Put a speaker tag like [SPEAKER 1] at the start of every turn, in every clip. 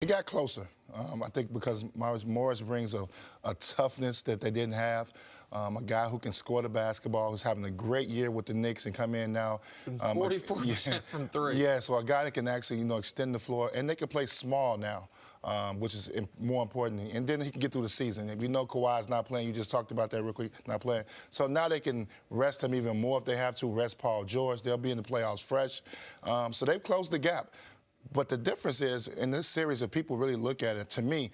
[SPEAKER 1] It got closer. I think because Morris brings a toughness that they didn't have. A guy who can score the basketball, who's having a great year with the Knicks and come in now.
[SPEAKER 2] 44% from three.
[SPEAKER 1] Yeah, so a guy that can actually, extend the floor. And they can play small now, which is more important. And then he can get through the season. If you know Kawhi's not playing, you just talked about that real quick, not playing. So now they can rest him even more if they have to, rest Paul George. They'll be in the playoffs fresh. So they've closed the gap. But the difference is, in this series, if people really look at it, to me,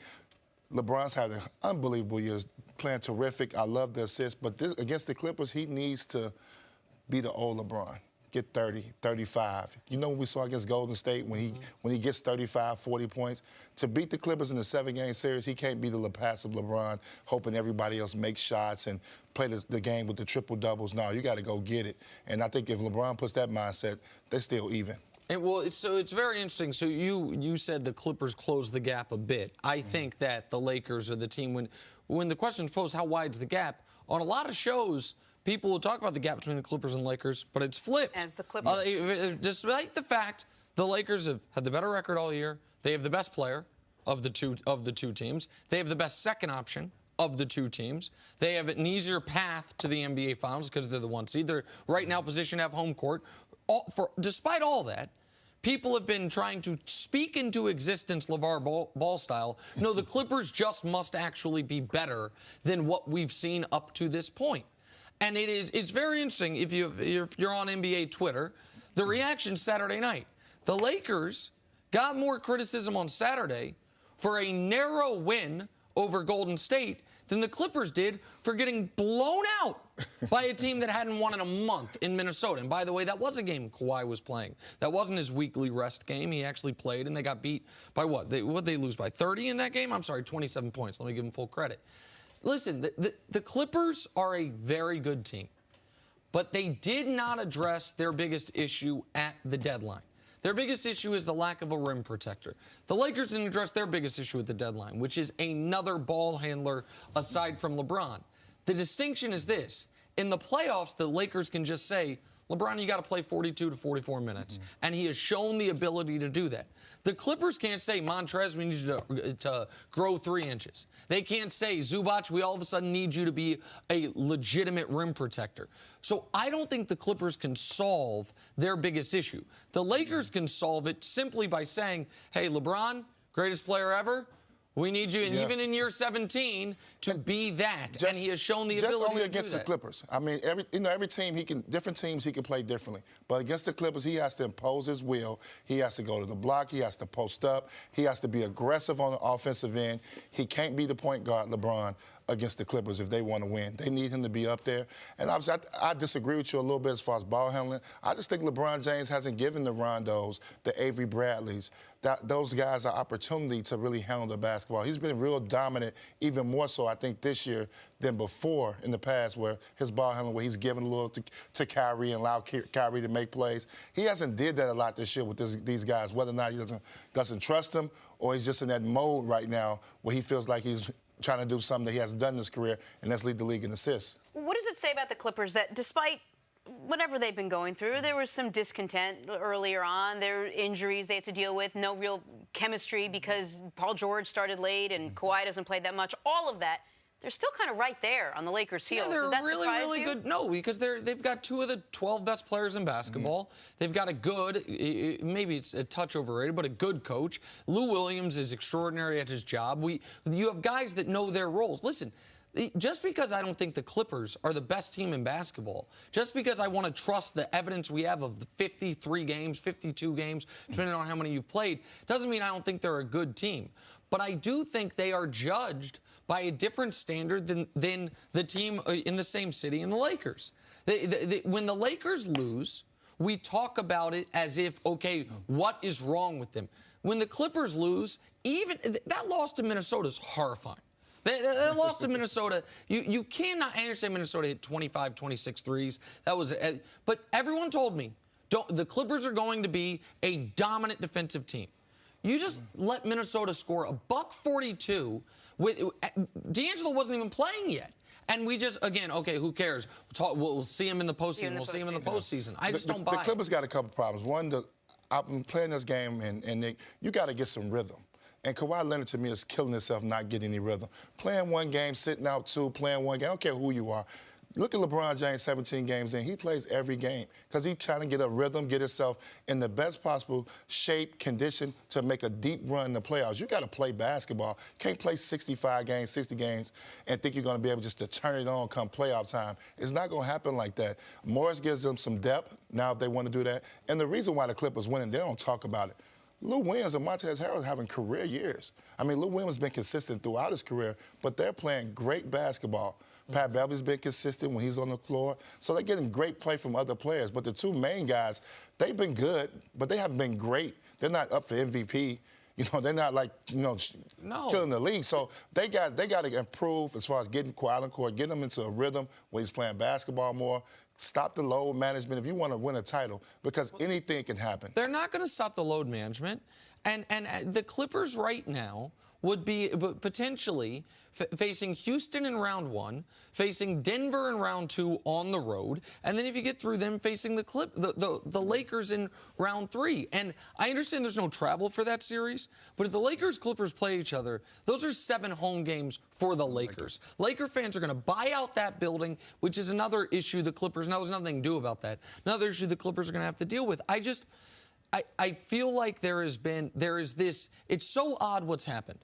[SPEAKER 1] LeBron's having unbelievable years, playing terrific. I love the assist. But against the Clippers, he needs to be the old LeBron, get 30, 35. You know what we saw against Golden State when he gets 35, 40 points? To beat the Clippers in the 7-game series, he can't be the passive LeBron, hoping everybody else makes shots and play the game with the triple-doubles. No, you got to go get it. And I think if LeBron puts that mindset, they're still even.
[SPEAKER 2] And so it's very interesting. So you said the Clippers closed the gap a bit. I think that the Lakers are the team. When the question is posed, how wide's the gap? On a lot of shows, people will talk about the gap between the Clippers and Lakers, but it's flipped.
[SPEAKER 3] As the Clippers.
[SPEAKER 2] Despite the fact the Lakers have had the better record all year, they have the best player of the two teams. They have the best second option of the two teams. They have an easier path to the NBA Finals because they're the 1 seed. They're right now positioned to have home court. Despite all that, people have been trying to speak into existence LeVar Ball style. No, the Clippers just must actually be better than what we've seen up to this point. And it's very interesting if you're on NBA Twitter, the reaction Saturday night. The Lakers got more criticism on Saturday for a narrow win over Golden State than the Clippers did for getting blown out by a team that hadn't won in a month in Minnesota. And by the way, that was a game Kawhi was playing. That wasn't his weekly rest game. He actually played, and they got beat by what? What'd they lose by 30 in that game? I'm sorry, 27 points. Let me give them full credit. Listen, the Clippers are a very good team, but they did not address their biggest issue at the deadline. Their biggest issue is the lack of a rim protector. The Lakers didn't address their biggest issue at the deadline, which is another ball handler aside from LeBron. The distinction is this. In the playoffs, the Lakers can just say, LeBron, you got to play 42 to 44 minutes. And he has shown the ability to do that. The Clippers can't say, Montrez, we need you to grow 3 inches. They can't say, Zubac, we all of a sudden need you to be a legitimate rim protector. So I don't think the Clippers can solve their biggest issue. The Lakers can solve it simply by saying, hey, LeBron, greatest player ever, we need you, and even in year 17, to be that. And he has shown the ability to do that.
[SPEAKER 1] Just only against the Clippers. I mean, every team, different teams he can play differently. But against the Clippers, he has to impose his will. He has to go to the block. He has to post up. He has to be aggressive on the offensive end. He can't be the point guard, LeBron, against the Clippers if they want to win. They need him to be up there. And obviously, I disagree with you a little bit as far as ball handling. I just think LeBron James hasn't given the Rondos, the Avery Bradleys, those guys an opportunity to really handle the basketball. He's been real dominant, even more so, I think, this year than before in the past, where his ball handling, where he's given a little to Kyrie and allowed Kyrie to make plays. He hasn't did that a lot this year with these guys, whether or not he doesn't trust them or he's just in that mode right now where he feels like he's trying to do something that he hasn't done in his career, and that's lead the league in assists.
[SPEAKER 3] What does it say about the Clippers that despite whatever they've been going through, there was some discontent earlier on. There were injuries they had to deal with, no real chemistry because Paul George started late and Kawhi doesn't play that much. All of that, they're still kind of right there on the Lakers' heels.
[SPEAKER 2] Yeah,
[SPEAKER 3] Does that
[SPEAKER 2] really,
[SPEAKER 3] surprise
[SPEAKER 2] really
[SPEAKER 3] you?
[SPEAKER 2] good. No, because they've got 2 of the 12 best players in basketball. They've got a good, maybe it's a touch overrated, but a good coach. Lou Williams is extraordinary at his job. You have guys that know their roles. Listen, just because I don't think the Clippers are the best team in basketball, just because I want to trust the evidence we have of the 53 games, 52 games, depending on how many you've played, doesn't mean I don't think they're a good team. But I do think they are judged by a different standard than the team in the same city in the Lakers. When the Lakers lose, we talk about it as if, okay, what is wrong with them? When the Clippers lose, even that loss to Minnesota is horrifying. They lost to Minnesota. You cannot understand Minnesota hit 25, 26 threes. That was, but everyone told me, the Clippers are going to be a dominant defensive team. You just let Minnesota score a $142. D'Angelo wasn't even playing yet. And we just, again, okay, who cares? We'll see him in the postseason. We'll see him in the postseason. I just don't buy it.
[SPEAKER 1] The Clippers got a couple problems. One, I've been playing this game, and Nick, you got to get some rhythm. And Kawhi Leonard, to me, is killing himself not getting any rhythm. Playing one game, sitting out two, playing one game. I don't care who you are. Look at LeBron James, 17 games in. He plays every game because he's trying to get a rhythm, get himself in the best possible shape, condition to make a deep run in the playoffs. You got to play basketball. Can't play 65 games, 60 games, and think you're going to be able just to turn it on come playoff time. It's not going to happen like that. Morris gives them some depth now if they want to do that. And the reason why the Clippers winning, they don't talk about it. Lou Williams and Montrezl Harrell are having career years. I mean, Lou Williams has been consistent throughout his career, but they're playing great basketball. Pat Beverly's been consistent when he's on the floor. So they're getting great play from other players. But the two main guys, they've been good, but they haven't been great. They're not up for MVP. You know, they're not like, killing the league. So they got to improve as far as getting Kawhi on the court, getting him into a rhythm where he's playing basketball more. Stop the load management if you want to win a title, because anything can happen.
[SPEAKER 2] They're not going to stop the load management. And the Clippers right now would be potentially facing Houston in round one, facing Denver in round two on the road, and then if you get through them, facing the Lakers in round three. And I understand there's no travel for that series, but if the Lakers-Clippers play each other, those are 7 home games for the Lakers. Laker fans are going to buy out that building, which is another issue the Clippers, now there's nothing to do about that, another issue the Clippers are going to have to deal with. I feel like there is this, it's so odd what's happened.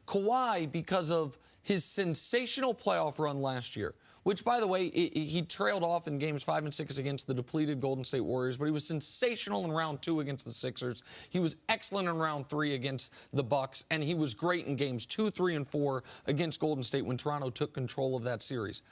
[SPEAKER 2] Kawhi, because of his sensational playoff run last year, which, by the way, he trailed off in games 5 and 6 against the depleted Golden State Warriors, but he was sensational in round 2 against the Sixers. He was excellent in round 3 against the Bucks, and he was great in games 2, 3, and 4 against Golden State when Toronto took control of that series.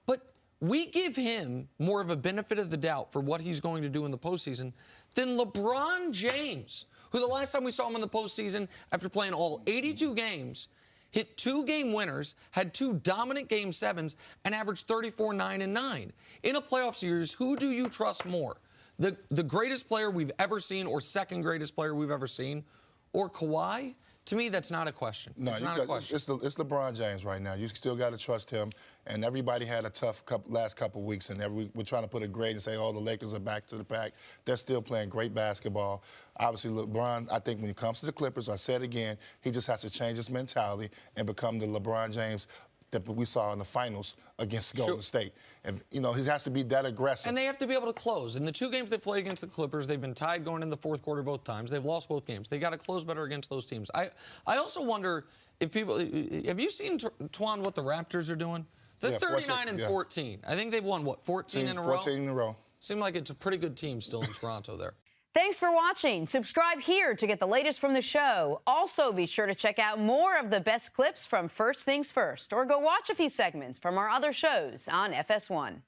[SPEAKER 2] But we give him more of a benefit of the doubt for what he's going to do in the postseason than LeBron James, who the last time we saw him in the postseason, after playing all 82 games, hit 2-game winners, had 2 dominant Game 7s, and averaged 34, 9, and 9. In a playoff series, who do you trust more? The greatest player we've ever seen, or second greatest player we've ever seen, or Kawhi? To me, that's not a question.
[SPEAKER 1] No,
[SPEAKER 2] it's not a question.
[SPEAKER 1] It's LeBron James right now. You still got to trust him. And everybody had a tough last couple of weeks, and we're trying to put a grade and say, oh, the Lakers are back to the pack. They're still playing great basketball. Obviously, LeBron, I think when it comes to the Clippers, I said again, he just has to change his mentality and become the LeBron James that we saw in the finals against Golden State. And, he has to be that aggressive.
[SPEAKER 2] And they have to be able to close. In the 2 games they played against the Clippers, they've been tied going in the fourth quarter both times. They've lost both games. They got to close better against those teams. I also wonder if people – have you seen, Antoine, what the Raptors are doing? They're 39 and 14. I think they've won, 14 in a row?
[SPEAKER 1] 14 in a row.
[SPEAKER 2] Seems like it's a pretty good team still in Toronto there.
[SPEAKER 3] Thanks for watching. Subscribe here to get the latest from the show. Also, be sure to check out more of the best clips from First Things First, or go watch a few segments from our other shows on FS1.